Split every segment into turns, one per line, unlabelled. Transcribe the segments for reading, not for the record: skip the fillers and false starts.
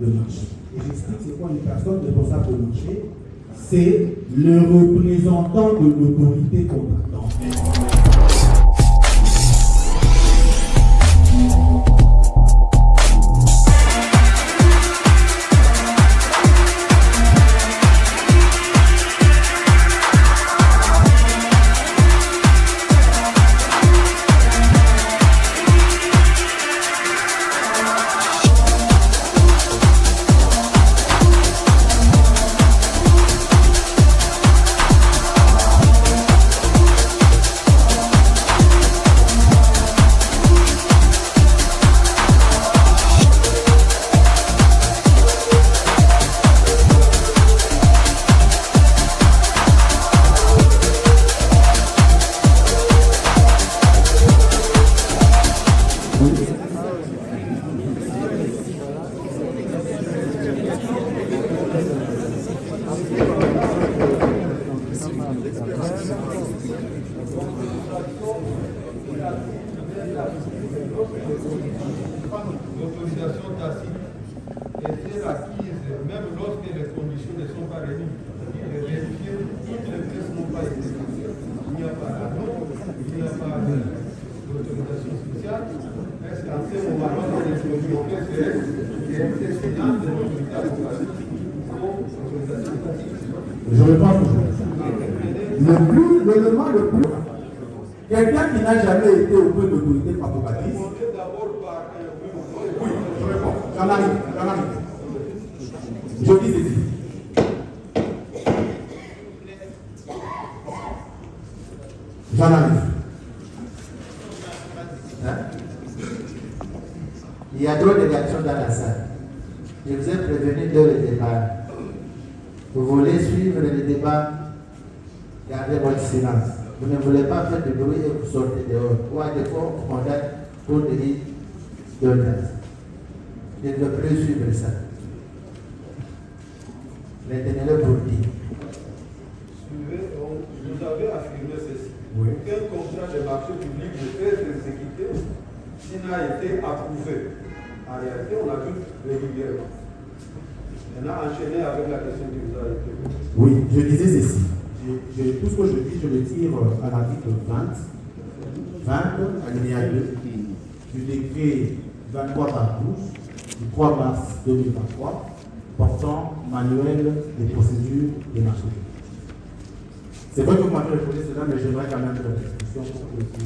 de marché. Et j'explique c'est quoi une personne responsable de marché. C'est le représentant de l'autorité contractante.
L'autorisation tacite est acquise même lorsque les conditions ne sont pas réunies. C'est-à-dire de vérifier toutes les pièces n'ont pas été fixées. Il n'y a pas d'annonce, il n'y a pas d'autorisation spéciale. Est-ce qu'en ce moment-là, on introduit au PCS qui est destinant de l'autorité administrative ou autorisation tacite?
Je réponds toujours. L'élément le plus. Quelqu'un qui n'a jamais été auprès de l'autorité praticatrice. Oui, je réponds. J'en arrive. Je dis ceci. J'en arrive.
Hein? Il y a trop de réactions dans la salle. Je vous ai prévenu de le débat. Vous voulez suivre le débat, gardez votre silence. Vous ne voulez pas faire du bruit et vous sortez dehors. Ou à défaut, on condamne pour délit d'audace. Je ne veux plus suivre ça. Retenez-le pour dire.
Vous avez affirmé ceci.
Oui.
Aucun contrat de marché public ne peut être exécuté s'il n'a été approuvé. En réalité, on l'a vu régulièrement. On a enchaîné avec la question qui vous a été posée.
Oui, je disais ceci. Tout ce que je dis, je le tire à l'article 20, alinéa 2, du décret 23 par 12, du 3 mars 2023, portant manuel des procédures des marchés publics. C'est vrai que vous m'avez répondu cela, mais j'aimerais quand même faire une discussion pour que plus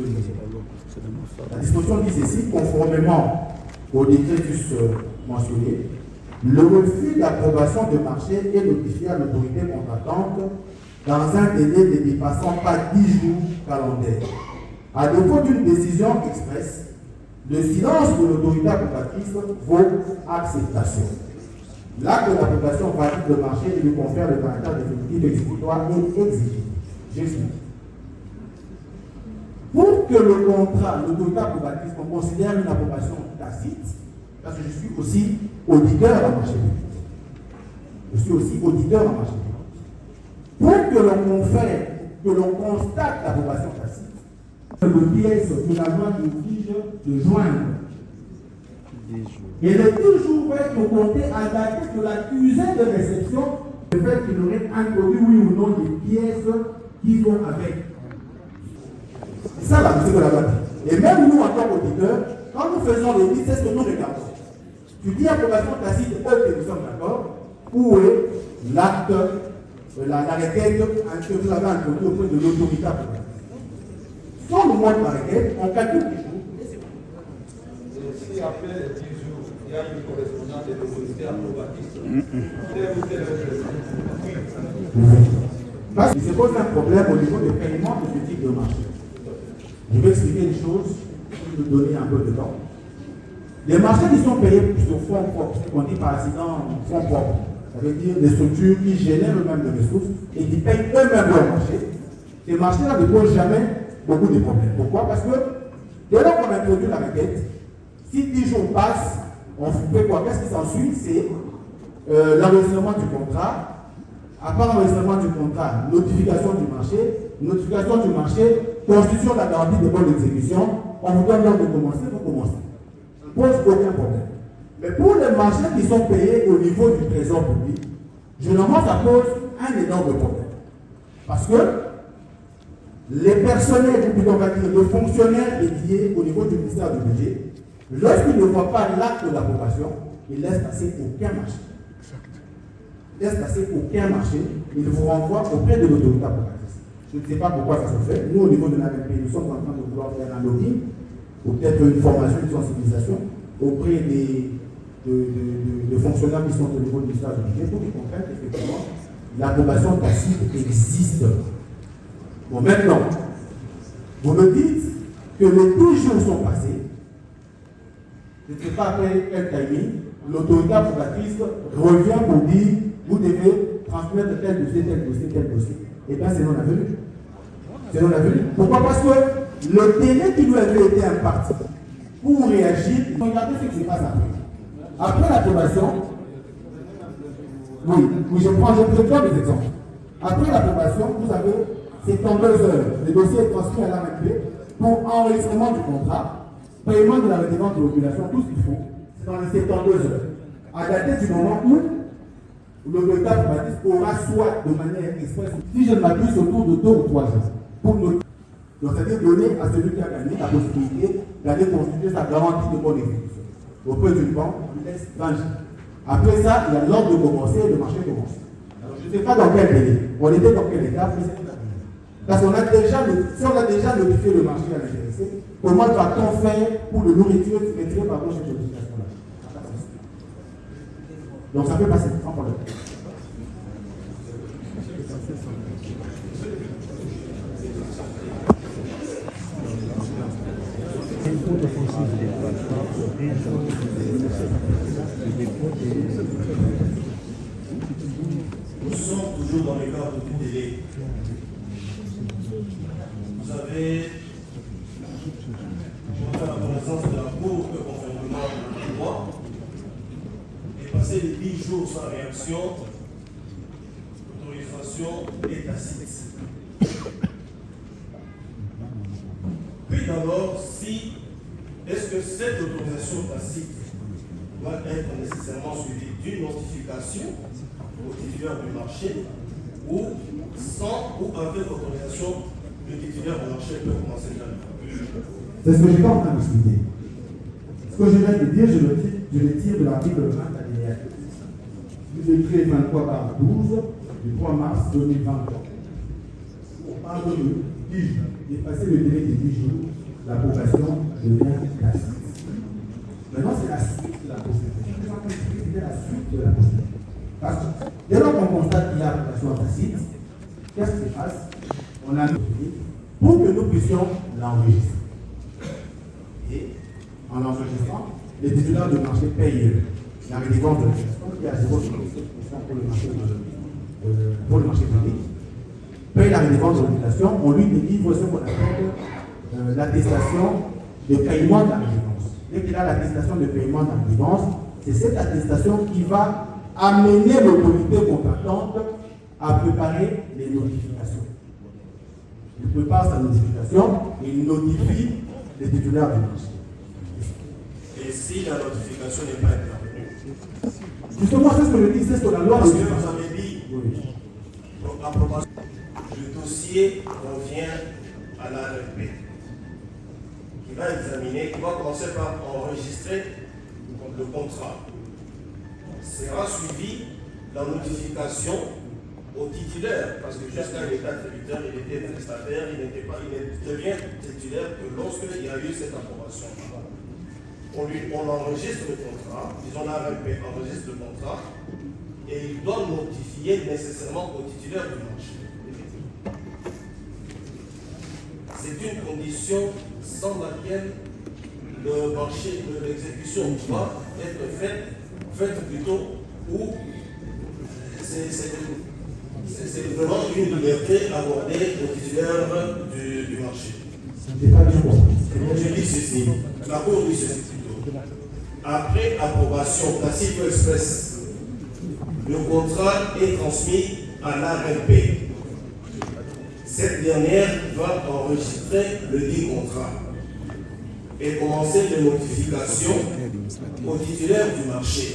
de nous. La disposition dit ceci, conformément au décret juste mentionné, le refus d'approbation de marché est notifié à l'autorité contractante dans un délai ne dépassant pas 10 jours calendaires. À défaut d'une décision expresse, le silence de l'autorité approbatrice vaut acceptation. L'acte d'approbation valide le marché et lui confère le caractère définitif, exécutoire et exigible. J'explique. Pour que le contrat, l'autorité approbatrice, on considère une approbation tacite, parce que je suis aussi auditeur en marché public. Je suis aussi auditeur en marché public. Pour que l'on confère, que l'on constate l'approbation tacite, le pièce que la loi nous oblige de joindre. Et le 10 jours va être compté à dater de l'accusé de réception, le fait qu'il aurait introduit oui ou non des pièces qui vont avec. C'est ça la musique de la loi. Et même nous, en tant qu'auditeurs, quand nous faisons les listes, c'est ce que nous regardons. Tu dis approbation tacite, ok, nous sommes d'accord. Où est l'acte, la requête que vous avez introduite auprès de l'autorité approbatrice? Sans le mois de la requête, on calcule les jours.
Si après les 10 jours, il y a une correspondance de l'autorité approbatrice,
parce qu'il se pose un problème au niveau du paiement de ce type de marché. Je vais expliquer les choses pour nous donner un peu de temps. Les marchés qui sont payés sur fonds propres, ce qu'on dit par accident fonds propres, ça veut dire des structures qui génèrent eux-mêmes des ressources et qui payent eux-mêmes leur marché. Ces marchés-là ne posent jamais beaucoup de problèmes. Pourquoi? Parce que dès lors qu'on introduit la requête, si 10 jours passent, on fait quoi? Qu'est-ce qui s'ensuit? C'est l'enregistrement du contrat. À part l'enregistrement du contrat, notification du marché, constitution de la garantie de bonne exécution, on vous donne l'ordre de commencer, vous commencez. Ça ne pose aucun problème. Mais pour les marchés qui sont payés au niveau du trésor public, généralement ça pose un énorme problème. Parce que les personnels, ou plutôt on va dire, le fonctionnaire dédié au niveau du ministère du Budget, lorsqu'il ne voit pas l'acte d'approbation, il laisse passer aucun marché. Il laisse passer aucun marché, il vous renvoie auprès de l'autorité approbatrice. Je ne sais pas pourquoi ça se fait. Nous, au niveau de l'AMP, nous sommes en train de vouloir faire un lobbying, ou peut-être une formation, une sensibilisation auprès des fonctionnaires qui sont au niveau du ministère du Budget pour qu'ils comprennent qu'effectivement, l'approbation tacite existe. Bon, maintenant, vous me dites que les 10 jours sont passés. Je ne sais pas après quel timing, l'autorité approbatrice revient pour dire vous devez transmettre tel dossier, tel dossier, tel dossier. Et bien, c'est non avenu. C'est non avenu. Pourquoi? Parce que le délai qui lui avait été imparti pour réagir, regardez ce qui se passe après. Après l'approbation, oui, je prends des exemples. Après l'approbation, vous avez 72 heures. Le dossier est transmis à l'AMP pour enregistrement du contrat, paiement de la redevance de population, tout ce qu'il faut. C'est dans les 72 heures. À dater du moment où l'autorité approbatrice aura soit de manière express, si je ne m'abuse, autour de 2 ou 3 jours, pour noter. Donc, c'est-à-dire donner à celui qui a gagné la possibilité d'aller constituer sa garantie de bonne exécution. Auprès d'une banque, il laisse 20 jours. Après ça, il y a l'ordre de commencer et le marché commence. Alors, je ne sais pas dans quel délai. On était dans quel état, mais c'est parce qu'on a déjà, si on a déjà notifié le marché à l'intéressé, comment va-t-on faire pour le nourriture retirer par cette notification-là? Donc ça peut passer, sans problème.
Nous sommes toujours dans le cadre du délai. Vous avez montré la connaissance de la Cour que conformément à la loi et passé les 10 jours sans réaction, l'autorisation est tacite. Puis d'abord, est-ce que cette autorisation tacite doit être nécessairement suivie d'une notification au titulaire du marché ou sans ou avec autorisation le titulaire du marché peut commencer déjà.
C'est ce que je suis en train d'expliquer. Ce que je viens de dire, je le tire de l'article 20 alinéa 2 du décret 23/12 du 3 mars 2023. On parle de 10 jours. Dépasser le délai de 10 jours, l'approbation devient tacite. Maintenant, c'est la suite de la procédure. C'est la suite de la procédure. Parce que dès lors qu'on constate qu'il y a approbation tacite, qu'est-ce qui se passe? On a pour que nous puissions l'enregistrer. Et en l'enregistrant, les titulaires de marché payent la redevance de l'application qui est à 0,7% pour le marché public. Paye la redevance de l'application, on lui délivre ce qu'on appelle l'attestation de paiement de la redevance. Dès qu'il a l'attestation de paiement de la redevance, c'est cette attestation qui va amener l'autorité contractante à préparer les notifications. Il prépare sa notification et il notifie les titulaires du marché.
Et si la notification n'est pas intervenue?
Justement, c'est ce que je dis, c'est ce que la loi...
Parce que vous avez dit, l'approbation, le dossier revient à l'ARP, qui va examiner, qui va commencer par enregistrer le contrat. Sera suivi la notification au titulaire, parce que jusqu'à l'état tributaire, il était prestataire, il devient titulaire que lorsqu'il y a eu cette approbation. On enregistre le contrat, disons l'ARP enregistre le contrat, et il doit notifier nécessairement au titulaire du marché. C'est une condition sans laquelle le marché de l'exécution doit être faite plutôt, ou c'est vraiment une liberté accordée au titulaire du marché. Je dis ceci, la Cour dit ceci plutôt. Après approbation tacite ou express, le contrat est transmis à l'ARP. Cette dernière va enregistrer le dit contrat et commencer les notifications au titulaire du marché.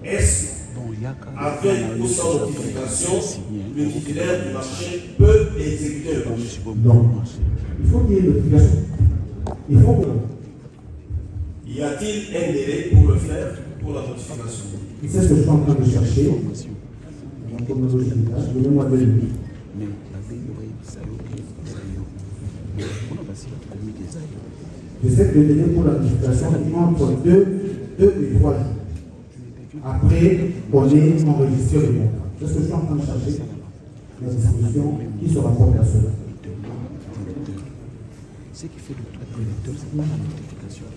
Est-ce avec ou sans notification, le titulaire du marché peut exécuter le marché?
Non. Il faut qu'il y ait une notification. Il faut que...
Y a-t-il un délai pour le faire, pour la notification?
C'est ce que je suis en train de chercher. Donnez-moi 2 minutes. Je sais que le délai pour la notification est entre 2 et 3 jours. Après, on est enregistré le contrat. C'est ce que je suis en train de chercher. La disposition qui se rapporte à cela.
Ce qui fait le droit de l'électeur, ce n'est pas la notification,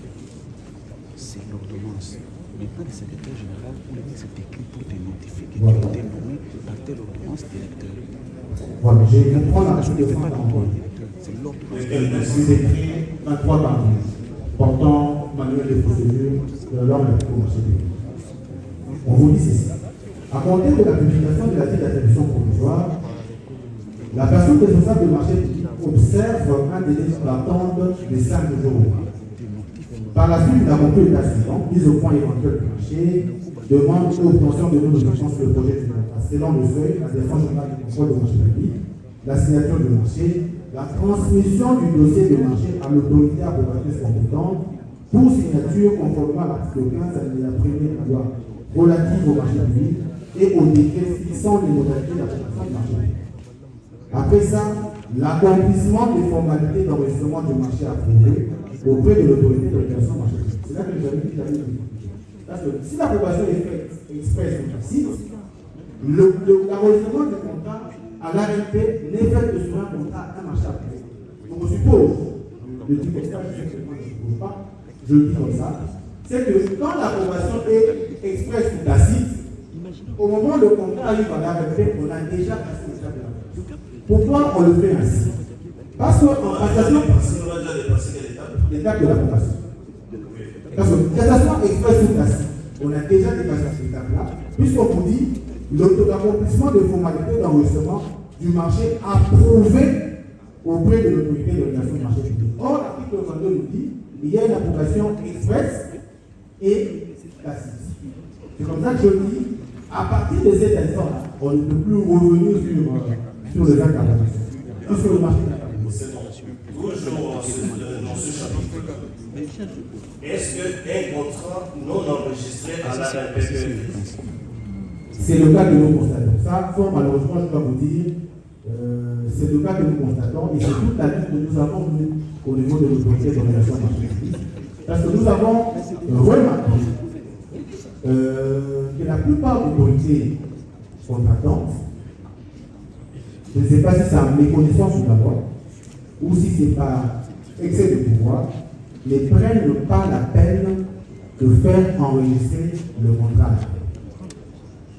c'est l'ordonnance. Maintenant, le secrétaire général, c'est écrit pour te notifier que tu as été nommé par telle ordonnance d'électeur.
Voilà, je comprends la
Ce
suite
n'est
de
pas
l'ordonnance.
c'est l'ordonnance.
C'est écrit 23 par an, portant manuel de procédure de l'ordre de marché public. On vous dit ceci. À compter de la publication de la vie d'attribution provisoire, la personne responsable du marché public observe un délai d'attente de 5 jours. Par la suite, il a conclu l'état suivant, mise au point éventuel du marché, demande ou obtention de notification sur le projet du contrat, selon le seuil, la défense générale du contrôle du marché public, la signature du marché, la transmission du dossier de marché à l'autorité approbatrice compétente pour signature conformément à l'article 15 alinéa 1er de la loi relative au marché public et au décret fixant les modalités d'application du marché public. Après ça, l'accomplissement des formalités d'enregistrement du marché approuvé auprès de l'autorité de régulation du marché public. C'est là que nous avons dit qu'il y avait une difficulté. Parce que si l'approbation est faite express ou tacite, l'enregistrement du contrat à l'ARP n'est fait que sur un contrat à un marché approuvé. Donc on suppose, je dis comme ça, je ne suppose pas, je le dis comme ça, c'est que quand l'approbation est express ou tacite, au moment où le contrat arrive à l'ARP, on a déjà passé l'étape de l'approbation. Pourquoi on le fait ainsi? Parce qu'en passation,
on a déjà dépassé quelle étape?
l'étape de l'approbation. Parce que, que ça soit express ou tacite, on a déjà dépassé cette étape-là, puisqu'on vous dit l'accomplissement des formalités d'enregistrement du marché approuvé auprès de l'autorité de régulation du marché public. Or, l'article 22 nous dit qu'il y a une approbation express et tacite. C'est comme ça que je dis, à partir de cet instant-là, on ne peut plus revenir sur les actes d'approbation, sur le marché d'approbation.
Toujours dans ce chapitre, est-ce qu'un contrat non enregistré à la RPPE?
C'est le cas que nous constatons. Ça, malheureusement, je dois vous dire, c'est le cas que nous constatons et c'est toute la liste que nous avons nous, au niveau de l'autorité de régulation du marché public. Parce que nous avons remarqué que la plupart des autorités contractantes, je ne sais pas si c'est en méconnaissance de la loi ou si c'est par excès de pouvoir, ne prennent pas la peine de faire enregistrer le contrat.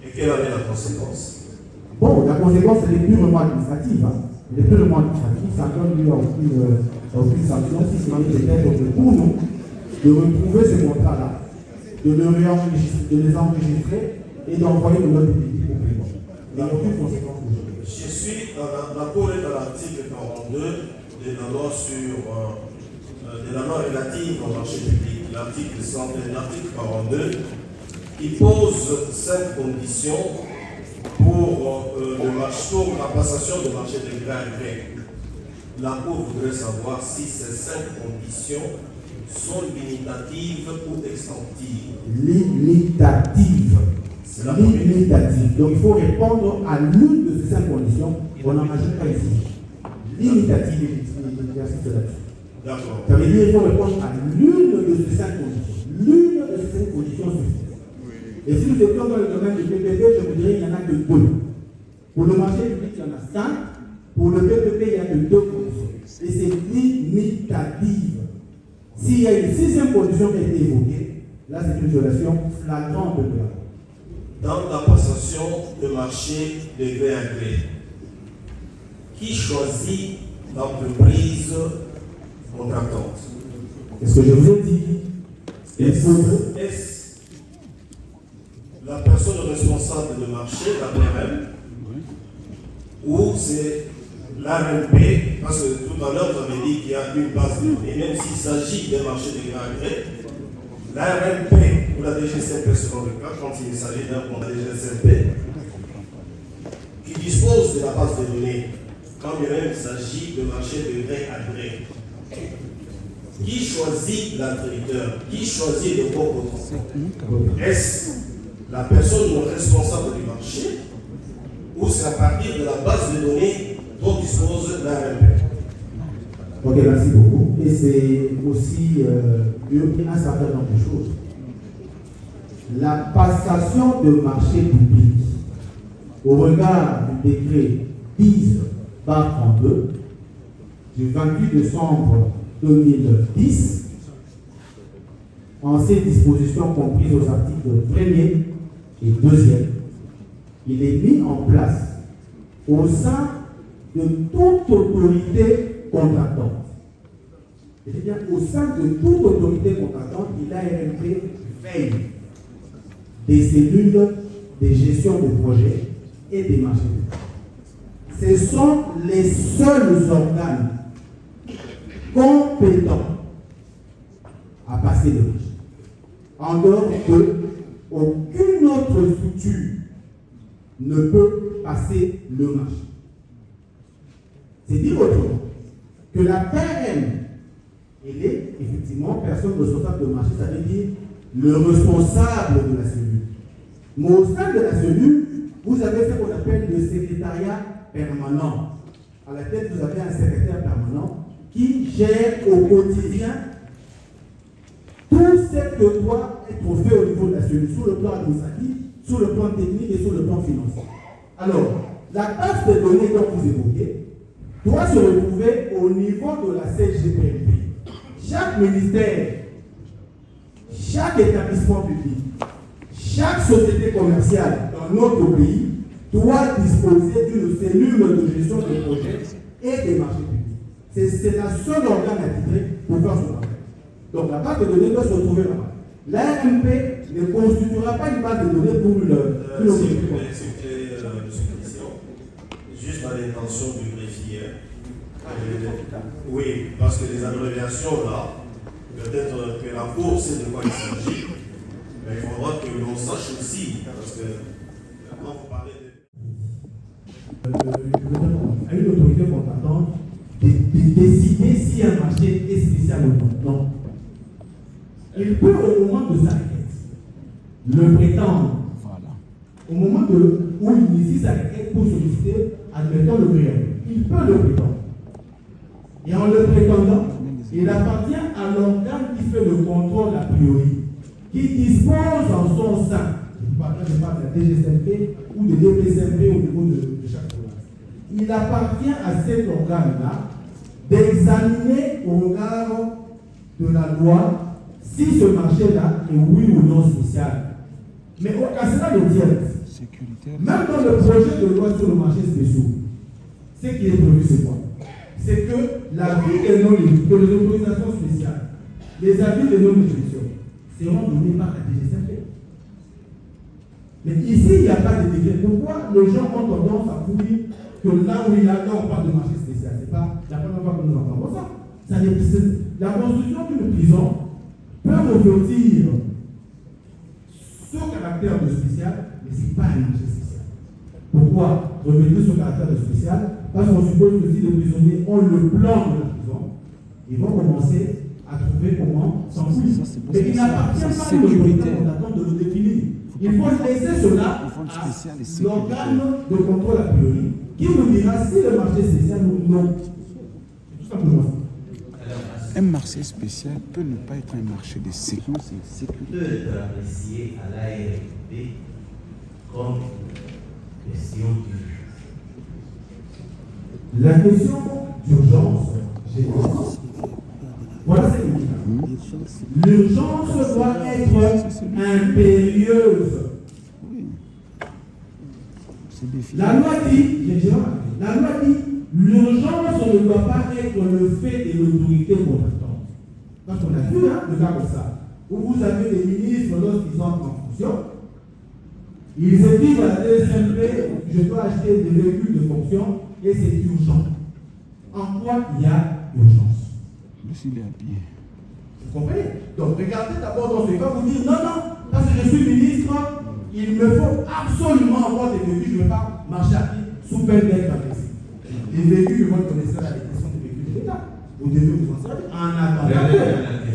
Et quelle en est la conséquence?
Bon, la conséquence, elle est purement administrative. Elle est purement administrative, ça donne lieu à aucune sanction, si ce n'est peut-être pour nous de retrouver ce contrat-là, de les enregistrer et d'envoyer le note public au paiement. Il n'y a aucune conséquence.
Je suis d'accord avec l'article 42 de la loi de la loi relative au marché public, l'article 42, qui pose 5 conditions pour la passation de marché de gré à gré. La Cour voudrait savoir si ces 5 conditions sont limitatives ou extinctives.
Limitative. Donc il faut répondre à l'une de ces 5 conditions. On n'en ajoute pas ici. Limitative et j'insiste là-dessus.
D'accord.
Ça veut dire qu'il faut répondre à l'une de ces 5 conditions. L'une de ces 5 conditions suffit. Et si nous étions dans le domaine du PPP, je vous dirais qu'il n'y en a que 2. Pour le marché public, il y en a 5. Pour le PPP, il n'y a que 2 conditions. Et c'est limitative. S'il y a une 6e condition qui a été évoquée, là c'est une violation flagrante de la loi.
Dans la passation de marché de gré à gré, qui choisit l'entreprise contractante?
Est-ce que je vous ai dit?
Est-ce la personne responsable de marché, la PRM, ou c'est l'ARMP, parce que tout à l'heure vous avez dit qu'il y a une base de données, même s'il s'agit d'un marché de gré à gré, l'ARMP ou la DGCMP selon le cas, quand il s'agit d'un compte DGCMP, qui dispose de la base de données, quand bien même il s'agit de marché de gré à gré. Qui choisit l'attributeur? Qui choisit le bon contrat? Est-ce la personne responsable du marché ou c'est à partir de la base de données dont dispose l'ARMP?
Ok, merci beaucoup. Et c'est aussi un certain nombre de choses. La passation de marché public au regard du décret 10/32 du 28 décembre 2010, en ces dispositions comprises aux articles 1er et 2e, il est mis en place au sein de toute autorité contractante. C'est-à-dire au sein de toute autorité contractante, l'ARMP veille des cellules de gestion de projets et des marchés. Ce sont les seuls organes compétents à passer le marché. En dehors de aucune autre structure ne peut passer le marché. C'est dire autrement que la PRM, elle est effectivement personne responsable de marché, ça veut dire le responsable de la cellule. Mais au sein de la cellule, vous avez ce qu'on appelle le secrétariat permanent. À la tête, vous avez un secrétaire permanent qui gère au quotidien tout ce que doit être fait au niveau de la cellule, sur le plan administratif, sur le plan technique et sur le plan financier. Alors, la base de données dont vous évoquez doit se retrouver au niveau de la CGPMP. Chaque ministère, chaque établissement public, chaque société commerciale dans notre pays doit disposer d'une cellule de gestion de projets et des marchés publics. C'est la seule organe attitré pour faire son travail. Donc la base de données doit se retrouver là-bas. L'ARMP ne constituera pas une base de données pour une
juste à l'intention du greffier. Oui, parce que les abréviations là, peut-être que la Cour sait de quoi il s'agit, mais il faudra que l'on sache aussi, parce que quand vous parlez
à une autorité contractante de décider si un marché est spécial ou non. Non. Il peut au moment de sa requête le prétendre.
Voilà.
Au moment où il initie sa requête pour solliciter, admettons le préalable. Il peut le prétendre. Et en le prétendant, il appartient à l'organe qui fait le contrôle a priori, qui dispose en son sein, je parle de la DGCMP ou de DPCMP au niveau de chaque province. Il appartient à cet organe-là d'examiner au regard de la loi si ce marché-là est oui ou non spécial. Mais à cela le tienne. Même dans le projet de loi sur le marché spécial, ce qui est prévu, c'est quoi? C'est que l'avis des non-limites, que les autorisations spéciales, les avis de non-limitation seront donnés par la DGCMP. Mais ici, il n'y a pas de décret. Pourquoi les gens ont tendance à vous dire que là où il y a, là on parle de marché spécial? Ce n'est pas la première fois que nous entendons ça. La construction d'une prison peut revêtir ce caractère de spécial, mais ce n'est pas un marché spécial. Pourquoi revêtir ce caractère de spécial? Parce qu'on suppose que si les prisonniers ont le plan de la prison, ils vont commencer à trouver comment s'enfuir. Mais il n'appartient pas à l'autorité d'attendre de le définir. Il faut laisser cela à l'organe de contrôle a priori qui vous dira si le marché spécial ou non. C'est tout simplement ça.
Un marché spécial peut ne pas être un marché de sécurité.
Peut être apprécié à l'ARMP comme question d'urgence.
La question d'urgence, voilà ce qu'il dit. L'urgence doit être impérieuse. La loi dit, l'urgence ne doit pas être le fait de l'autorité contractante. Parce qu'on a vu le cas comme ça, où vous avez des ministres lorsqu'ils entrent en fonction, ils se disent à la DSMP, je dois acheter des véhicules de fonction et c'est urgent. en quoi il y a urgence.
Mais s'il est habillé.
Vous comprenez? Donc regardez d'abord dans ce cas, vous dites non, non, parce que je suis ministre, il me faut absolument avoir des véhicules, je ne veux pas marcher à pied sous peine d'être agressé. Les véhicules de votre connaissance à la question des véhicules de l'État. Vous devez vous en servir en attendant.